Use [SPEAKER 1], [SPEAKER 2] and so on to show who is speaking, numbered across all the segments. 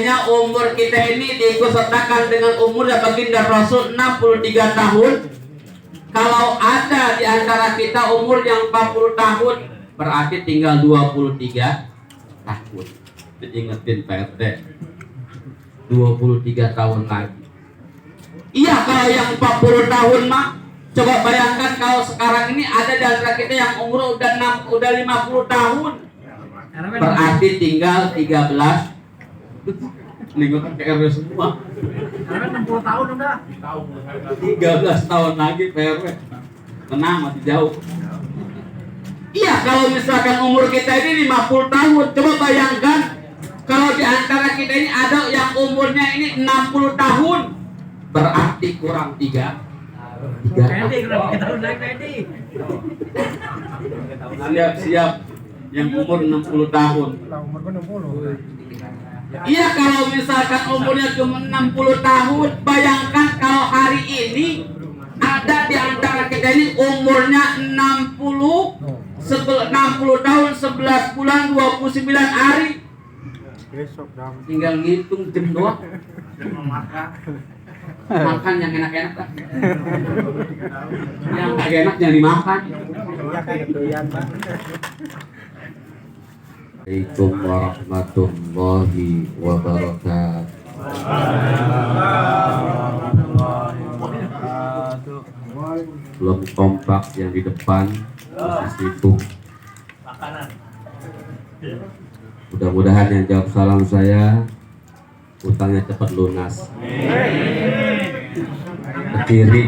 [SPEAKER 1] seandainya umur kita ini diikutsertakan dengan umur baginda Rasul 63 tahun, kalau ada di antara kita umur yang 40 tahun, berarti tinggal 23 tahun. Diingetin Pak RT, 23 tahun lagi. Iya, kalau yang 40 tahun mah, coba bayangkan kalau sekarang ini ada di antara kita yang umur udah 50 tahun. Berarti tinggal 13. Lingkungan ke RW semua.
[SPEAKER 2] 60 tahun udah.
[SPEAKER 1] 13 tahun lagi PRW. Tenang, masih jauh. Iya, kalau misalkan umur kita ini 50 tahun, coba bayangkan kalau di antara kita ini ada yang umurnya ini 60 tahun. Berarti kurang 3 tahun. Siap yang umur 60 tahun. Iya, kalau misalkan umurnya cuma 60 tahun, bayangkan kalau hari ini ada di antara kita ini umurnya 60 tahun, 11 bulan, 29 hari. Tinggal ngitung jam doang. Makan yang enak-enak lah. Yang gak enak yang dimakan. Assalamualaikum warahmatullahi wabarakatuh. Belum kompak yang di depan masih sibuk. Mudah-mudahan yang jawab salam saya utangnya cepat lunas. Ke kiri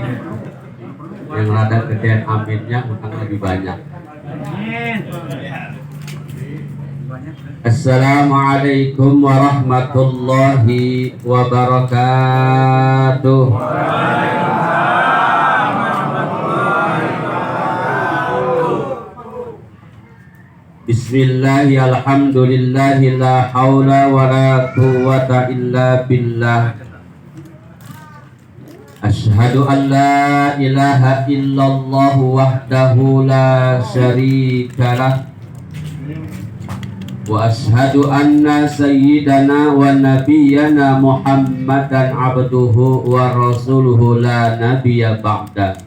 [SPEAKER 1] yang rada gedean aminnya utang lebih banyak. Assalamualaikum warahmatullahi wabarakatuh. Bismillahi alhamdulillahi la hawla wa la quwwata illa billah. Ashhadu an la ilaha illallah wahdahu la syarika lah. Wa ashhadu anna sayyidana wa nabiyyana Muhammadan abduhu wa rasuluhu la nabiyya ba'da.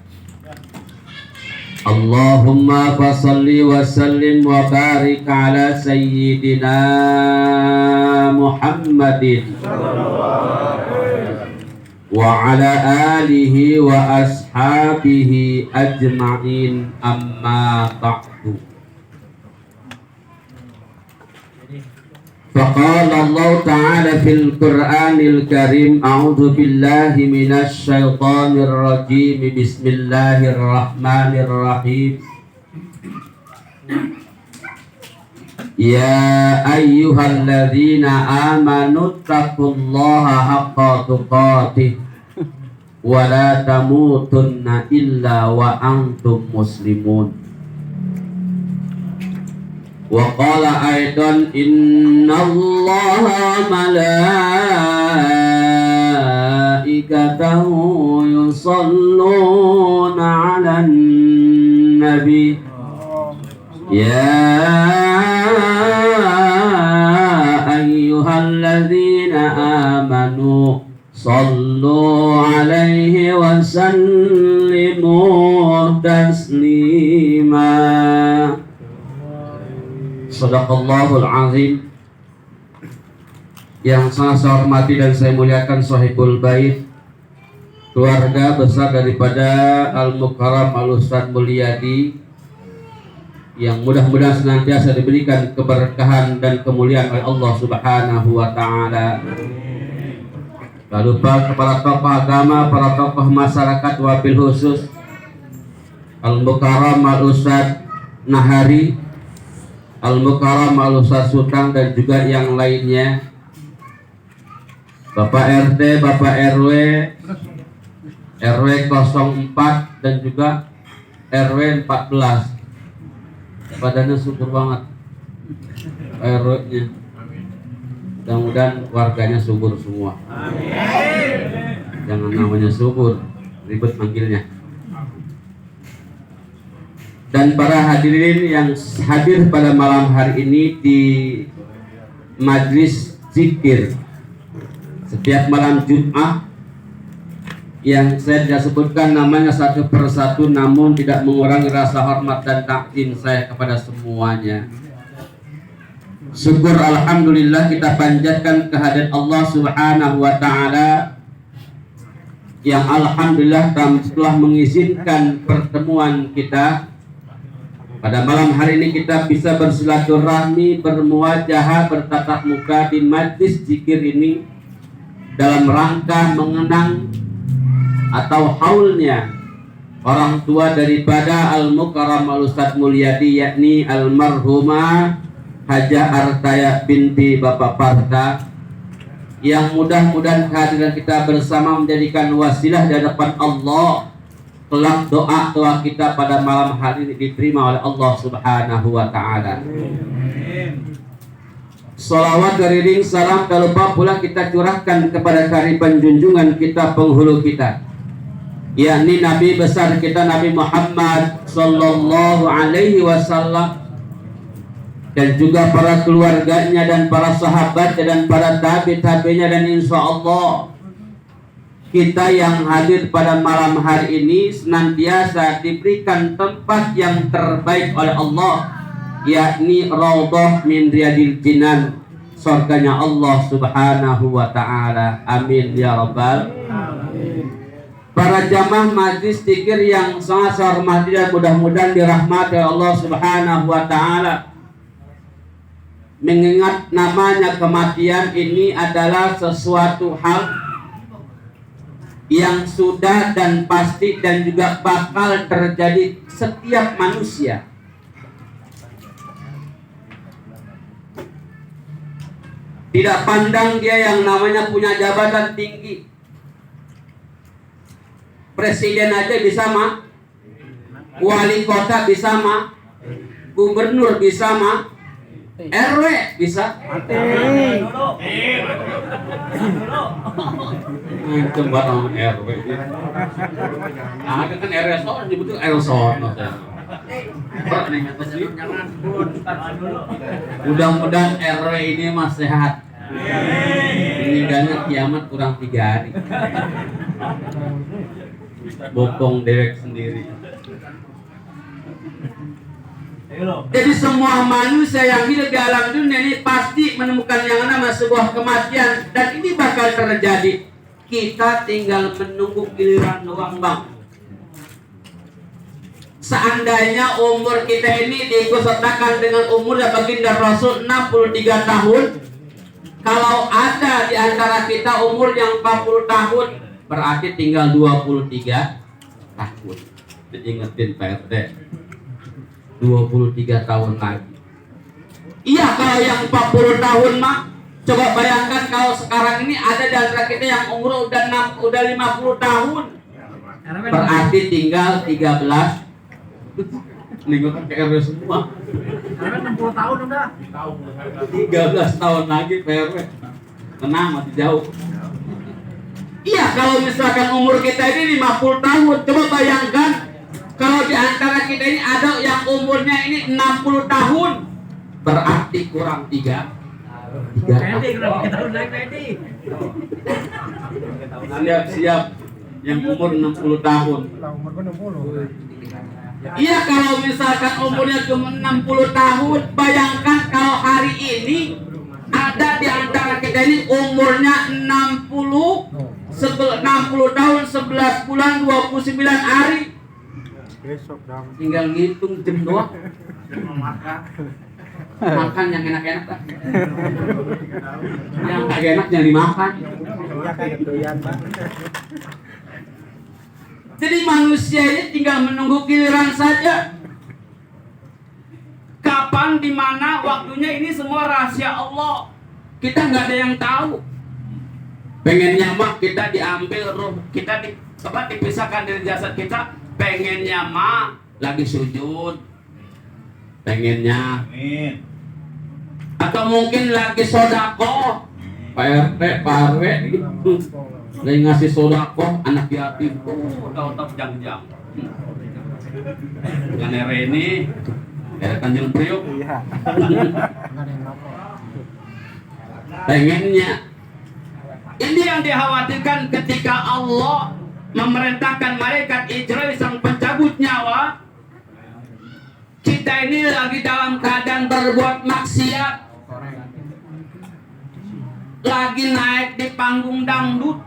[SPEAKER 1] Allahumma fasalli wa sallim wa barik ala sayyidina Muhammadin wa ala alihi wa ashabihi ajma'in, amma ba'du. Faqala Allah Ta'ala fil Qur'anil Karim, a'udzu billahi minasy syaithanir rajim, bismillahirrahmanirrahim. Ya ayyuhalladzina amanu taqullaha haqqa tuqatih wa la tamutunna illa wa antum muslimun. Wa qala aidan innallaha malaikatahu yusalluna 'alan nabi ya ayyuhalladzina amanu sallu 'alaihi wa sallimu taslima. Shadaqallahul azim. Yang sangat saya hormati dan saya muliakan sahibul bait, keluarga besar daripada Al-Mukarram Al-Ustadz Mulyadi, yang mudah-mudahan senantiasa diberikan keberkahan dan kemuliaan oleh Allah Subhanahu wa Ta'ala. Lalu kepada tokoh agama, para tokoh masyarakat, wabil khusus Al-Mukarram Al-Ustadz Nahari, Al-Mukarram Al-Ustadz Sutang, dan juga yang lainnya, Bapak RT, Bapak RW, RW 04 dan juga RW 14. Badannya subur banget RW-nya. Mudah-mudahan warganya subur semua. Jangan namanya subur, ribet manggilnya. Dan para hadirin yang hadir pada malam hari ini di majlis zikir setiap malam Jumat yang saya tidak sebutkan namanya satu persatu, namun tidak mengurangi rasa hormat dan takzim saya kepada semuanya. Syukur alhamdulillah kita panjatkan kehadirat Allah Subhanahu wa taala yang alhamdulillah telah mengizinkan pertemuan kita pada malam hari ini. Kita bisa bersilaturahmi, bermuajahah, bertatap muka di majlis zikir ini dalam rangka mengenang atau haulnya orang tua daripada Al-Mukarram Al-Ustadz Mulyadi, yakni almarhumah Hajah Artaya binti Bapak Parta, yang mudah-mudahan kehadiran kita bersama menjadikan wasilah di hadapan Allah. Kelak doa kita pada malam hari ini diterima oleh Allah Subhanahu wa taala. Salawat beriring salam tak lupa pula kita curahkan kepada kariban junjungan kita, penghulu kita, yakni Nabi besar kita Nabi Muhammad sallallahu alaihi wasallam, dan juga para keluarganya dan para sahabatnya dan para tabi-tabinya, dan insya Allah kita yang hadir pada malam hari ini senantiasa diberikan tempat yang terbaik oleh Allah, yakni raudhah min riyadil jinan, surganya Allah Subhanahu wa taala. Amin ya rabbal alamin. Para jamaah majlis zikir yang sangat saya hormati dan mudah-mudahan dirahmati Allah Subhanahu wa taala. Mengingat namanya kematian ini adalah sesuatu hal yang sudah dan pasti dan juga bakal terjadi setiap manusia. Tidak pandang dia yang namanya punya jabatan tinggi, presiden aja bisa mah, wali kota bisa mah, gubernur bisa mah, RW bisa. Itu buat orang RW. Ada kan RW soal dibutuh RW soal. Mudah-mudahan RW ini masih sehat. Meninggalnya kiamat kurang 3 hari. Bokong dewek sendiri. Jadi semua manusia yang hidup di alam dunia ini pasti menemukan yang nama sebuah kematian, dan ini bakal terjadi. Kita tinggal menunggu giliran doang, Bang. Seandainya umur kita ini diikutsertakan dengan umur baginda Rasul 63 tahun, kalau ada di antara kita umur yang 40 tahun, berarti tinggal 23 tahun. Diingetin Pak RT, 23 tahun lagi. Iya, kalau yang 40 tahun mah, coba bayangkan kalau sekarang ini ada di antara kita yang umur udah 50 tahun. Berarti tinggal 13. Lingkungan ke RW semua.
[SPEAKER 2] 60 tahun udah.
[SPEAKER 1] 13 tahun lagi PRW. Tenang, masih jauh. Iya, kalau misalkan umur kita ini 50 tahun, coba bayangkan kalau di antara kita ini ada yang umurnya ini 60 tahun, berarti kurang 3 tahun lagi. Siap-siap yang umur 60 tahun. Iya, kalau misalkan umurnya cuma 60 tahun, bayangkan kalau hari ini ada di antara kita ini umurnya 60 tahun 11 bulan 29 hari. Tinggal ngitung jam doang. Makan yang enak-enak lah. Yang gak enak jangan dimakan. Jadi manusia ini tinggal menunggu giliran saja. Kapan, di mana, waktunya, ini semua rahasia Allah. Kita nggak ada yang tahu. Pengennya mah kita diambil roh kita, dipisahkan dari jasad kita. Pengennya mah lagi sujud. Pengennya. Atau mungkin lagi sodako. Pak RT, Pak RW gitu. Lagi ngasih sodako anak yatim. Tahu-tahu jang-jang. Dengan ini dari Tanjung Priok. Pengennya Ini yang dikhawatirkan ketika Allah memerintahkan malaikat Israil sang pencabut nyawa. Kita ini lagi dalam keadaan berbuat maksiat, lagi naik di panggung dangdut.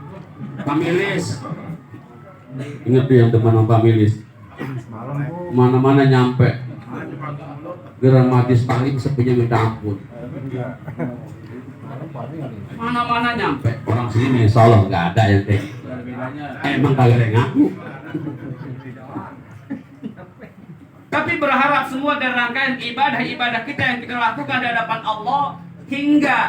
[SPEAKER 1] Pamilis, ingat tuh yang teman pamilis, mana-mana nyampe gramatis paling sepinya minta ampun. Mana-mana nyampe. Orang sini insya Allah nggak ada yang kayak gitu. Emang kagak ada yang ngaku. Tapi berharap semua dari rangkaian ibadah-ibadah kita yang kita lakukan di hadapan Allah, hingga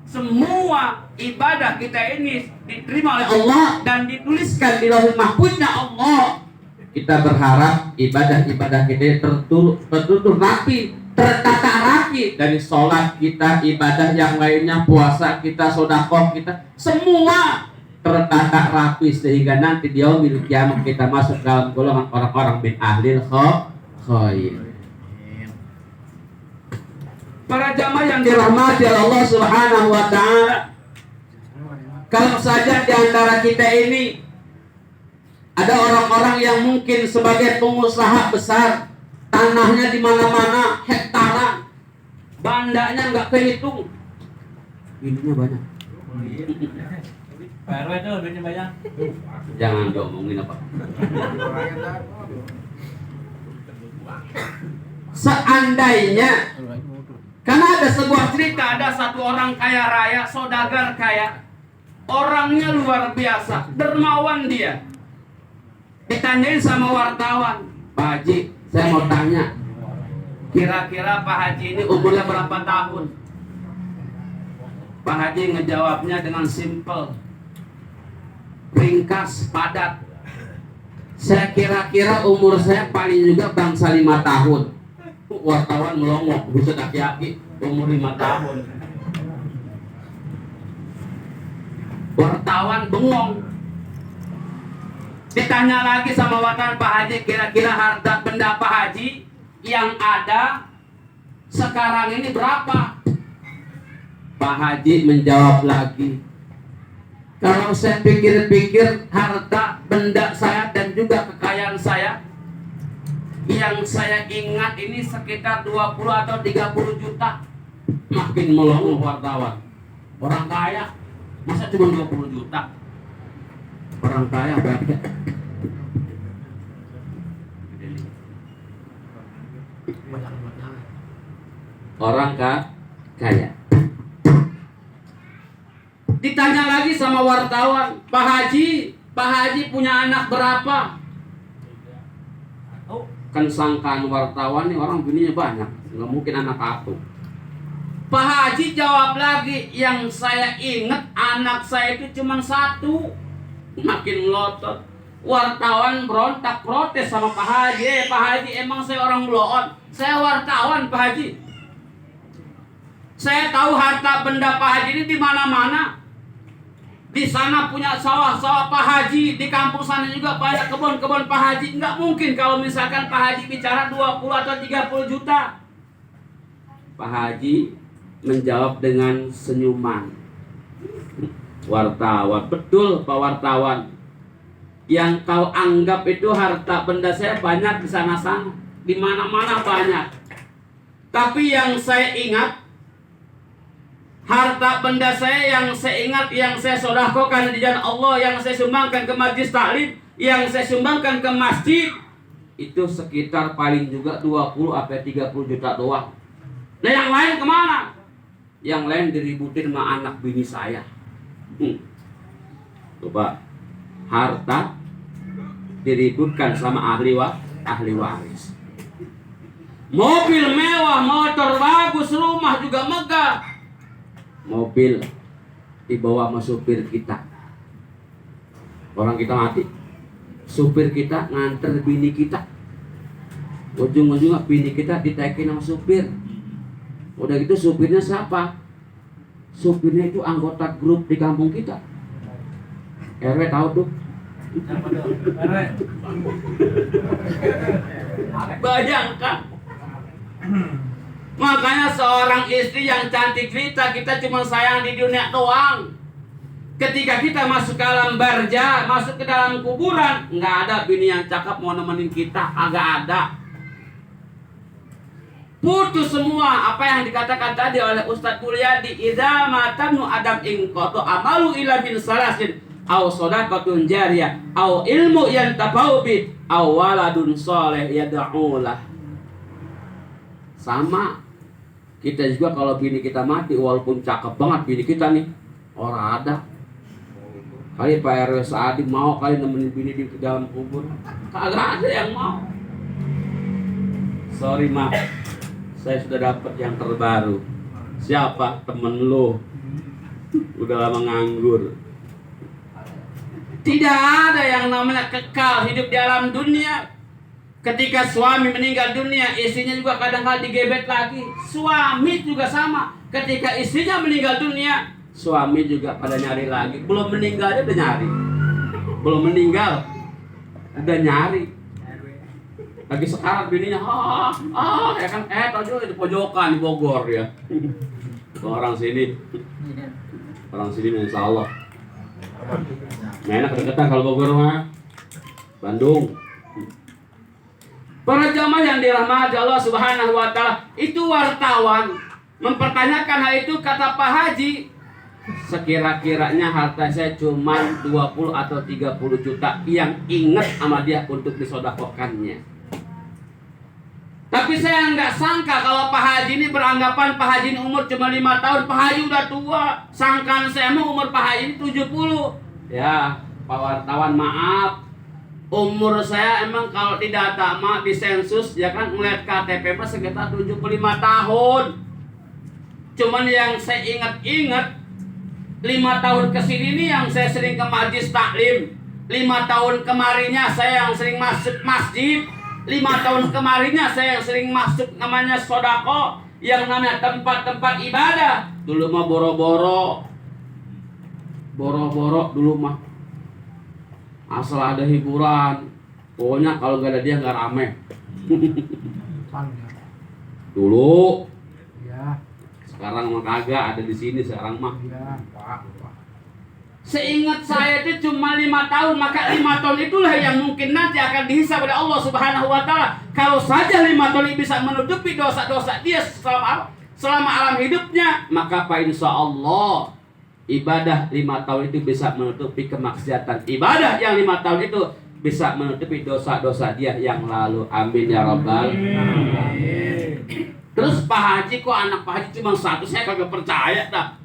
[SPEAKER 1] semua ibadah kita ini diterima oleh Allah dan dituliskan di Lauhul Mahfuznya Allah. Kita berharap ibadah-ibadah kita tertutur rapi, tertata rapi, dari sholat kita, ibadah yang lainnya, puasa kita, sedekah kita, semua tertata rapi sehingga nanti di yaumil kiamat kita masuk dalam golongan orang-orang min ahlil khair. Para jamaah yang dirahmati Allah Subhanahu wa taala, kalau saja di antara kita ini ada orang-orang yang mungkin sebagai pengusaha besar, tanahnya di mana-mana, hektaran, bandanya nggak kehitung, ininya banyak.
[SPEAKER 2] Pak RW itu duitnya banyak.
[SPEAKER 1] Jangan diomongin apa. Seandainya, karena ada sebuah cerita, ada satu orang kaya raya, saudagar kaya, orangnya luar biasa, dermawan dia. Ditanyain sama wartawan, Pak Haji, saya mau tanya, kira-kira Pak Haji ini umurnya berapa tahun? Pak Haji ngejawabnya dengan simple, ringkas, padat. Saya kira-kira umur saya paling juga bangsa 5 tahun. Wartawan melongok, buset aki-aki, umur 5 tahun. Wartawan bengong. Ditanya lagi sama wartawan, Pak Haji, kira-kira harta benda Pak Haji yang ada sekarang ini berapa? Pak Haji menjawab lagi, kalau saya pikir-pikir harta benda saya dan juga kekayaan saya, yang saya ingat ini sekitar 20 atau 30 juta. Makin melongo wartawan. Orang kaya masa cuma 20 juta? Orang kaya berarti orang kaya. Ditanya lagi sama wartawan, Pak Haji punya anak berapa? Oh, kan sangkaan wartawan nih orang bininya banyak, nggak mungkin anak satu. Pak Haji jawab lagi, yang saya ingat anak saya itu cuma 1. Makin melotot. Wartawan berontak protes sama Pak Haji. Pak Haji, emang saya orang bloon? Saya wartawan Pak Haji. Saya tahu harta benda Pak Haji ini di mana-mana. Di sana punya sawah-sawah Pak Haji, di kampung sana juga banyak kebun-kebun Pak Haji. Nggak mungkin kalau misalkan Pak Haji bicara 20 atau 30 juta. Pak Haji menjawab dengan senyuman. Wartawan, betul Pak wartawan. Yang kau anggap itu harta benda saya banyak di sana-sana, di mana-mana banyak. Tapi yang saya ingat, harta benda saya yang saya ingat, yang saya sedekahkan di jalan Allah, yang saya sumbangkan ke majelis taklim, yang saya sumbangkan ke masjid, itu sekitar paling juga 20 sampai 30 juta doang. Nah yang lain kemana? Yang lain diributin sama anak bini saya. Coba, harta diributkan sama ahli waris. Mobil mewah, motor bagus, rumah juga megah. Mobil dibawa sama supir kita. Orang kita mati, supir kita nganter bini kita. Ujung-ujungnya bini kita ditaikin sama supir. Udah gitu supirnya siapa? Supirnya itu anggota grup di kampung kita. RW tahu tuh. Bayangkan. Makanya seorang istri yang cantik kita cuma sayang di dunia doang. Ketika kita masuk ke alam barza, masuk ke dalam kuburan, nggak ada bini yang cakep mau nemenin kita, agak ada. Putus semua apa yang dikatakan tadi oleh Ustadz Mulyadi. Idza matanu adam inqata amalu ila min salasin aw shadaqatun jariyah aw ilmu yantafa'u bi aw waladun shalih yad'u lah. Sama kita juga kalau bini kita mati, walaupun cakep banget bini kita nih, orang ada kali Pak RW Saadi mau kali nemenin bini di dalam kubur, kagak ada yang mau. Sorry maaf, saya sudah dapat yang terbaru. Siapa? Temen lo. Udah lama nganggur. Tidak ada yang namanya kekal hidup di alam dunia. Ketika suami meninggal dunia, istrinya juga kadang-kadang digebet lagi. Suami juga sama. Ketika istrinya meninggal dunia, suami juga pada nyari lagi. Belum meninggal aja udah nyari. Belum meninggal udah nyari. Lagi sekarang bininya, ya kan, tau di pojokan di Bogor ya. Orang sini insya Allah. Enak deketan kalau Bogor mah. Bandung. Para jamaah yang dirahmati Allah Subhanahu wa taala, itu wartawan mempertanyakan hal itu. Kata Pak Haji, sekira-kiranya harta saya cuma 20 atau 30 juta yang ingat sama dia untuk disodakokannya. Tapi saya nggak sangka kalau Pak Haji ini beranggapan Pak Haji ini umur cuma 5 tahun. Pak Haji udah tua. Sangkaan saya mau umur Pak Haji ini 70. Ya, Pak wartawan maaf. Umur saya emang kalau di data mah di sensus ya kan ngeliat KTP mah sekitar 75 tahun. Cuman yang saya ingat-ingat 5 tahun kesini nih yang saya sering ke majlis taklim. 5 tahun kemarinnya saya yang sering masuk masjid. 5 tahun kemarinnya saya yang sering masuk namanya sodako, yang namanya tempat-tempat ibadah. Dulu mah boro-boro dulu mah. Asal ada hiburan, pokoknya kalau gak ada dia gak rame. Dulu. Ya. Sekarang mah kagak ada di sini sekarang mah. Ya, Pak. Seingat saya itu cuma 5 tahun, maka 5 tahun itulah yang mungkin nanti akan dihisab oleh Allah Subhanahu wa taala. Kalau saja 5 tahun ini bisa menutupi dosa-dosa dia selama alam hidupnya, maka Pak insya Allah ibadah 5 tahun itu bisa menutupi kemaksiatan. Ibadah yang 5 tahun itu bisa menutupi dosa-dosa dia yang lalu. Amin ya rabbal alamin. Terus Pak Haji, kok anak Pak Haji cuma 1? Saya kagak percaya dah.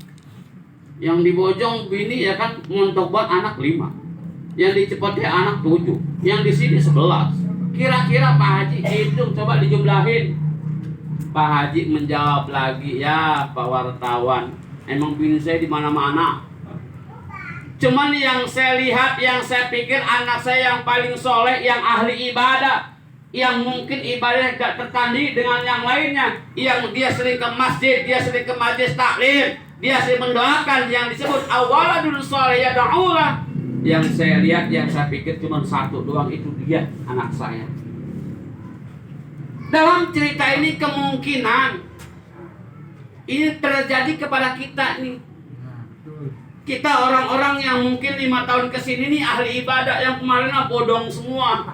[SPEAKER 1] Yang di Bojong bini ya kan montok buat anak 5. Yang di Cepete anak 7. Yang di sini 11. Kira-kira Pak Haji hitung, coba dijumlahin. Pak Haji menjawab lagi, ya Pak wartawan, emang bini saya di mana-mana. Cuman yang saya lihat, yang saya pikir anak saya yang paling soleh, yang ahli ibadah, yang mungkin ibadah tidak tertanding dengan yang lainnya, yang dia sering ke masjid, dia sering ke majlis taklim, dia sering mendoakan yang disebut awaladun sholih yad'u lah. Yang saya lihat, yang saya pikir cuma 1 doang, itu dia anak saya. Dalam cerita ini kemungkinan ini terjadi kepada kita nih. Kita orang-orang yang mungkin 5 tahun kesini nih ahli ibadah, yang kemarin bodong semua.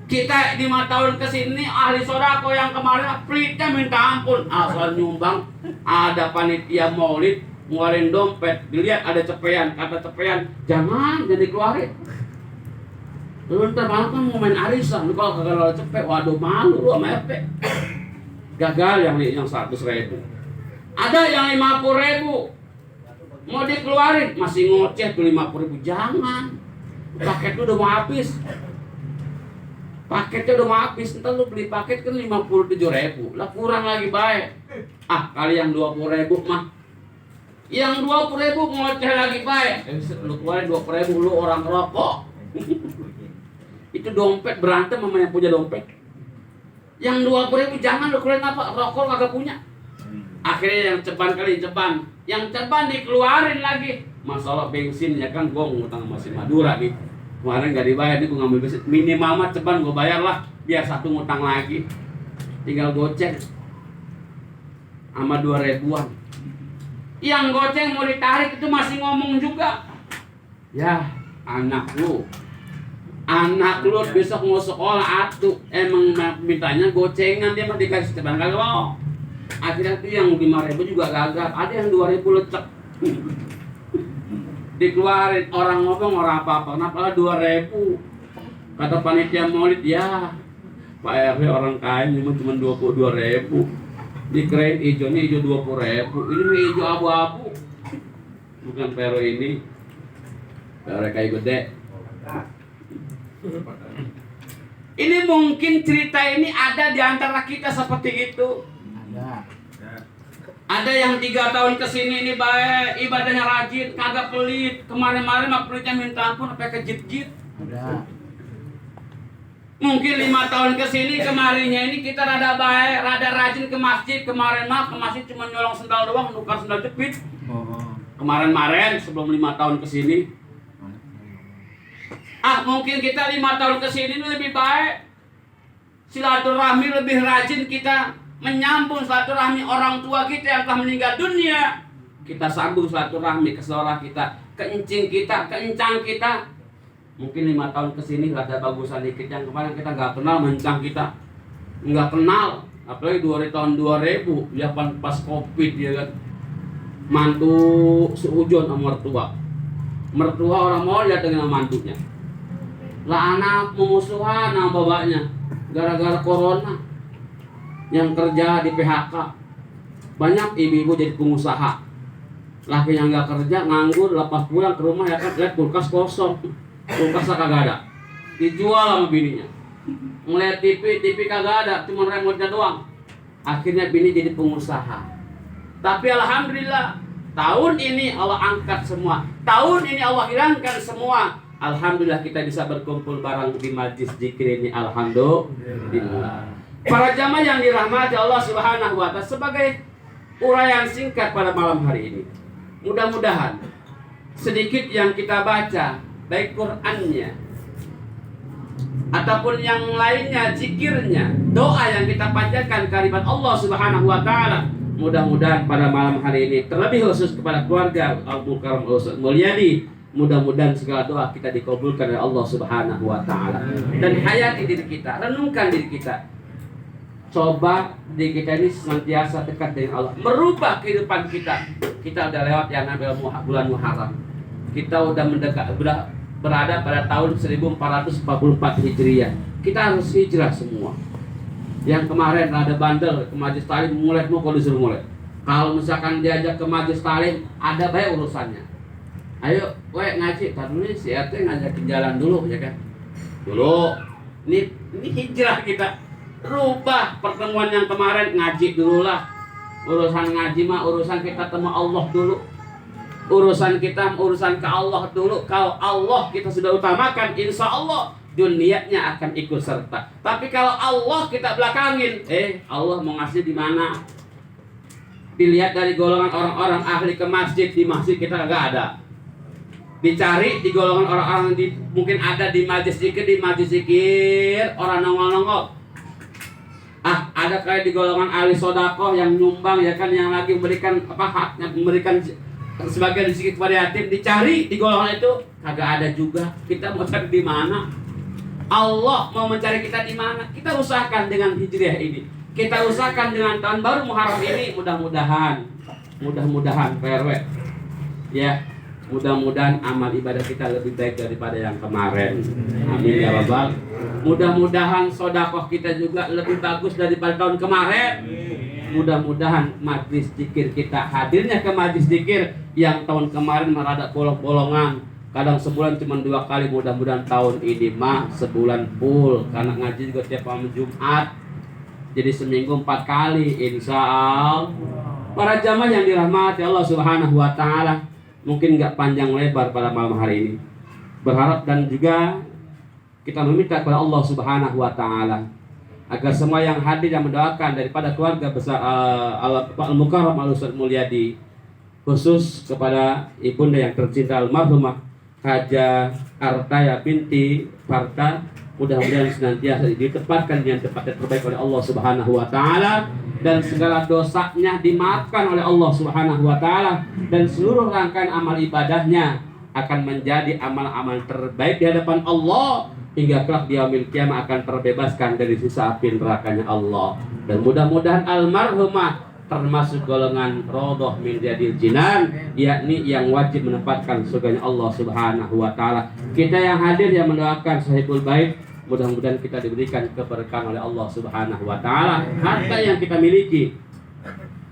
[SPEAKER 1] Kita 5 tahun kesini ahli sodako, yang kemarin pelitnya minta ampun, asal nyumbang. Ada panitia maulid ngeluarin dompet, dilihat ada cepean, kata cepean, jangan dikeluarin. Lu ntar malam kan mau main arisan, lu kalau kagak ada cepet, waduh malu lu sama RT. Gagal yang 100.000. Ada yang 50.000 mau dikeluarin, masih ngoceh tuh 50.000. Jangan, paket lu udah mau habis. Paketnya udah mau habis, ntar lu beli paket kan 57.000, lah kurang lagi baik. Kali yang 20.000 mah, yang 20.000 ngoceh lagi baik. Lu keluarin 20.000, lu orang rokok. Itu dompet berantem sama yang punya dompet. Yang 20.000 jangan lu keluarin, apa? Rokok kagak punya. Akhirnya yang ceban kali ceban, yang ceban dikeluarin lagi. Masalah bensin ya kan, gua ngutang sama si Madura nih. Kemarin gak dibayar nih, gue ngambil bensin. Minimal mah ceban gue bayar lah, biar 1 ngutang lagi. Tinggal gocek sama 2 ribuan. Yang goceng mau ditarik itu masih ngomong juga. Ya, anak lu besok mau sekolah atuh, emang mintanya gocengan, dia mah dikasih teban kalau. Akhirnya tuh yang 5.000 juga gagal, ada yang 2.000 lecek. Dikeluarin, orang ngomong orang apa-apa, kenapa 2.000? Kata panitia maulid, ya Pak RW orang kaya cuma 22.000. Dikirain hijaunya hijau 20.000, ini mah hijau abu-abu. Bukan PRW ini, PRW kayu gede. Ini mungkin cerita ini ada di antara kita seperti itu. Ada yang 3 tahun kesini ini baik, ibadahnya rajin, kagak pelit. Kemarin-kemarin mah pelitnya minta ampun sampai kejit-jit. Mungkin 5 tahun kesini kemarinnya ini kita rada baik, rada rajin ke masjid. Kemarin mah ke masjid cuma nyolong sendal doang, nukar sendal jepit. Kemarin-kemarin sebelum 5 tahun kesini. Mungkin kita 5 tahun kesini lebih baik, silaturahmi lebih rajin kita menyambung silaturahmi orang tua kita yang telah meninggal dunia. Kita sambung silaturahmi ke saudara kita, ke encing kita, ke encang kita. Mungkin 5 tahun kesini rada bagusan dikit, yang kemarin kita nggak kenal mencang kita, nggak kenal. Apalagi tahun 2000 ya pas covid ya kan, mantu seujon sama mertua orang mau lihat dengan mantunya. Lah anak memusuhan sama bapaknya gara-gara corona, yang kerja di PHK. Banyak ibu-ibu jadi pengusaha, laki yang nggak kerja nganggur, lepas pulang ke rumah ya kan, lihat kulkas kosong, kulkasnya kagak ada, dijual sama bininya. Ngeliat TV kagak ada, cuma remote-nya doang. Akhirnya bini jadi pengusaha. Tapi alhamdulillah tahun ini Allah angkat semua, tahun ini Allah hilangkan semua. Alhamdulillah kita bisa berkumpul bareng di majlis zikir ini. Alhamdulillah. Para jamaah yang dirahmati Allah Subhanahu wa Ta'ala, sebagai uraian singkat pada malam hari ini, mudah-mudahan sedikit yang kita baca, baik Qur'annya ataupun yang lainnya, zikirnya, doa yang kita panjatkan kehadirat Allah Subhanahu wa Ta'ala, mudah-mudahan pada malam hari ini terlebih khusus kepada keluarga Al-Mukarram Ustaz Mulyadi, mudah-mudahan segala doa kita dikabulkan oleh Allah Subhanahu wa Ta'ala. Dan hayati diri kita, renungkan diri kita. Coba diri kita ini senantiasa dekat dengan Allah, merubah kehidupan kita. Kita udah lewat yang namanya bulan Muharram. Kita udah berada pada tahun 1444 Hijriah. Kita harus hijrah semua. Yang kemarin ada bandel ke Majelis Talim, mulai mau kalau disuruh mulai. Kalau misalkan diajak ke Majelis Talim, ada baik urusannya. Ayo, ngaji. Tadi dulu si RT ngajakin jalan dulu, ya kan? Dulu, ini hijrah kita. Rubah pertemuan yang kemarin, ngaji dulu lah. Urusan ngaji mah urusan kita temu Allah dulu. Urusan kita urusan ke Allah dulu. Kalau Allah kita sudah utamakan, insya Allah dunianya akan ikut serta. Tapi kalau Allah kita belakangin, Allah mau ngasih di mana? Dilihat dari golongan orang-orang ahli ke masjid, di masjid kita nggak ada. Dicari di golongan orang-orang mungkin ada di majlis zikir, orang nongol-nongol. Ada kayak di golongan ahli sodakoh yang nyumbang ya kan, yang lagi memberikan haknya, memberikan sebagian rezeki kepada yatim, dicari di golongan itu kagak ada juga. Kita mau cari di mana? Allah mau mencari kita di mana? Kita usahakan dengan hijriah ini. Kita usahakan dengan tahun baru Muharram ini, mudah-mudahan PRW ya, mudah-mudahan amal ibadah kita lebih baik daripada yang kemarin. Amin ya rabbal. Mudah-mudahan sodakoh kita juga lebih bagus daripada tahun kemarin. Mudah-mudahan majlis zikir kita, hadirnya ke majlis zikir yang tahun kemarin merada bolong-bolongan, kadang sebulan cuma 2 kali, mudah-mudahan tahun ini mah sebulan full, karena ngaji juga tiap malam Jumat, jadi seminggu 4 kali insya Allah. Para jamaah yang dirahmati Allah Subhanahu wa Ta'ala, mungkin nggak panjang lebar pada malam hari ini, berharap dan juga kita meminta kepada Allah Subhanahu wa Ta'ala agar semua yang hadir yang mendoakan daripada keluarga besar Al-Mukarram Al-Ustaz Mulyadi, khusus kepada ibunda yang tercinta almarhumah Haja Artaya binti Farta mudah-mudahan senantiasa ditempatkan yang tempat yang terbaik oleh Allah Subhanahu wa taala, dan segala dosanya dimaafkan oleh Allah Subhanahu wa taala, dan seluruh rangkaian amal ibadahnya akan menjadi amal-amal terbaik di hadapan Allah hingga kelak di yaumil kiamah akan terbebaskan dari sisa api nerakanya Allah. Dan mudah-mudahan almarhumah termasuk golongan rodoh min riyadil jinan, yakni yang wajib menempatkan surganya Allah Subhanahu wa taala. Kita yang hadir yang mendoakan sahibul bait, mudah-mudahan kita diberikan keberkahan oleh Allah Subhanahu wa taala. Harta yang kita miliki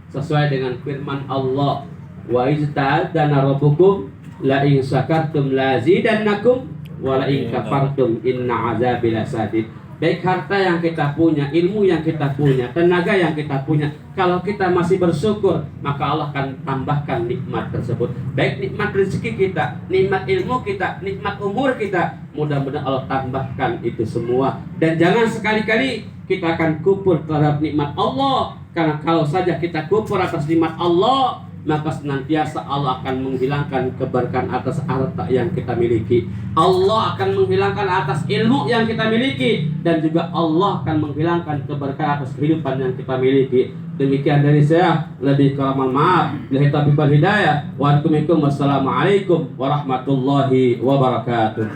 [SPEAKER 1] sesuai dengan firman Allah, wa izta'adzana rabbukum la in syakartum lazidannakum wa la in kafartum inna azabi lasadid. Baik harta yang kita punya, ilmu yang kita punya, tenaga yang kita punya, kalau kita masih bersyukur, maka Allah akan tambahkan nikmat tersebut. Baik nikmat rezeki kita, nikmat ilmu kita, nikmat umur kita, mudah-mudahan Allah tambahkan itu semua. Dan jangan sekali-kali kita akan kufur terhadap nikmat Allah, karena kalau saja kita kufur atas nikmat Allah, maka senantiasa Allah akan menghilangkan keberkahan atas harta yang kita miliki. Allah akan menghilangkan atas ilmu yang kita miliki, dan juga Allah akan menghilangkan keberkahan atas kehidupan yang kita miliki. Demikian dari saya, lebih kurang maaf. Billahi taufiq wal hidayah. Wassalamualaikum warahmatullahi wabarakatuh.